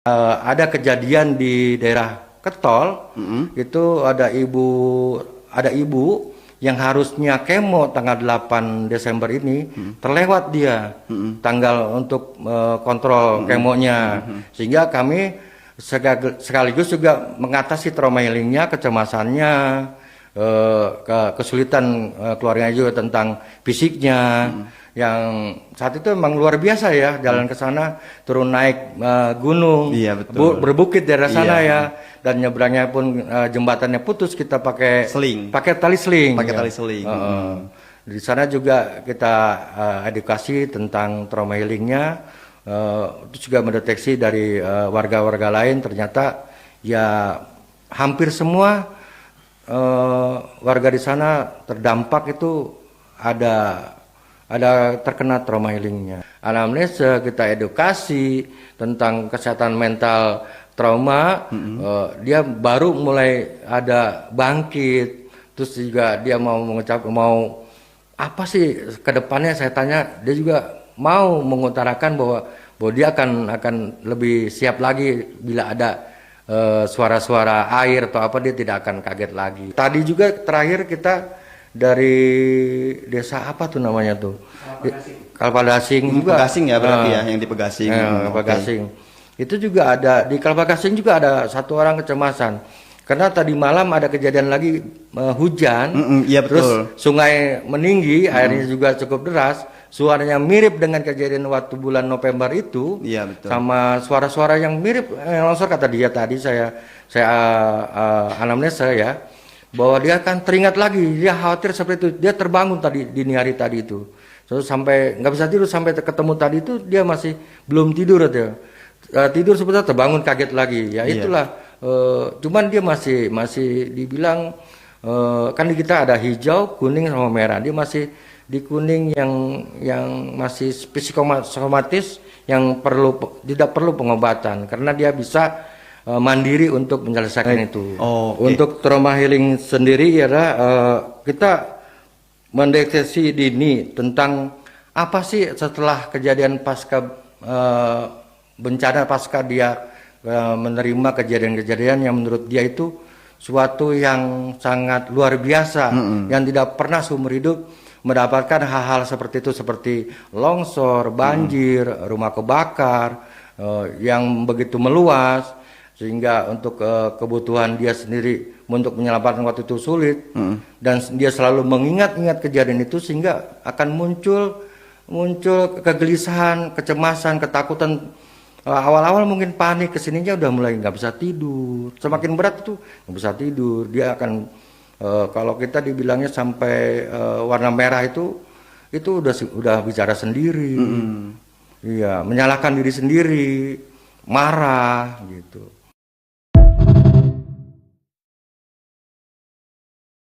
Ada kejadian di daerah Ketol, itu ada ibu yang harusnya kemo tanggal 8 Desember ini, terlewat dia tanggal untuk kontrol kemonya, sehingga kami sekaligus juga mengatasi trauma healingnya, kecemasannya, kesulitan keluarganya juga tentang fisiknya. Yang saat itu memang luar biasa ya, jalan ke sana, turun naik gunung, iya, betul. berbukit daerah sana ya, dan nyebrangnya pun jembatannya putus, kita pakai tali seling. Pakai tali seling. Di sana juga kita edukasi tentang trauma healingnya, terus juga mendeteksi dari warga-warga lain, ternyata ya hampir semua warga di sana terdampak itu ada terkena trauma healingnya. Anamnesa kita edukasi tentang kesehatan mental trauma, dia baru mulai ada bangkit, terus juga dia mau mau apa sih kedepannya, saya tanya, dia juga mau mengutarakan bahwa dia akan lebih siap lagi bila ada suara-suara air atau apa, dia tidak akan kaget lagi. Tadi juga terakhir kita dari desa apa tuh namanya tuh? Kalpagasing juga. Pegasing ya berarti ya, yang di Pegasing. Pegasing. Itu juga ada di Kalpagasing juga ada satu orang kecemasan. Karena tadi malam ada kejadian lagi hujan, iya, betul. Terus sungai meninggi, airnya juga cukup deras. Suaranya mirip dengan kejadian waktu bulan November itu, iya, betul. Sama suara-suara yang mirip longsor, kata dia tadi, saya anamnesa ya, bahwa dia akan teringat lagi, dia khawatir seperti itu, dia terbangun tadi dini hari tadi itu, so, sampai nggak bisa tidur, sampai ketemu tadi itu dia masih belum tidur aja, tidur sebentar terbangun kaget lagi, ya itulah. Cuman dia masih dibilang kan di kita ada hijau, kuning sama merah, dia masih di kuning yang masih psikosomatis, yang tidak perlu pengobatan karena dia bisa mandiri untuk menyelesaikan itu. Untuk trauma healing sendiri ya, kita mendeteksi dini tentang apa sih setelah kejadian pasca bencana, pasca dia menerima kejadian-kejadian yang menurut dia itu suatu yang sangat luar biasa, yang tidak pernah seumur hidup mendapatkan hal-hal seperti itu, seperti longsor, banjir, rumah kebakar yang begitu meluas, sehingga untuk kebutuhan dia sendiri untuk menyelamatkan waktu itu sulit, dan dia selalu mengingat-ingat kejadian itu, sehingga akan muncul kegelisahan, kecemasan, ketakutan. Awal-awal mungkin panik, kesininya udah mulai nggak bisa tidur, semakin berat itu nggak bisa tidur, dia akan kalau kita dibilangnya sampai warna merah itu udah bicara sendiri, iya, menyalahkan diri sendiri, marah gitu.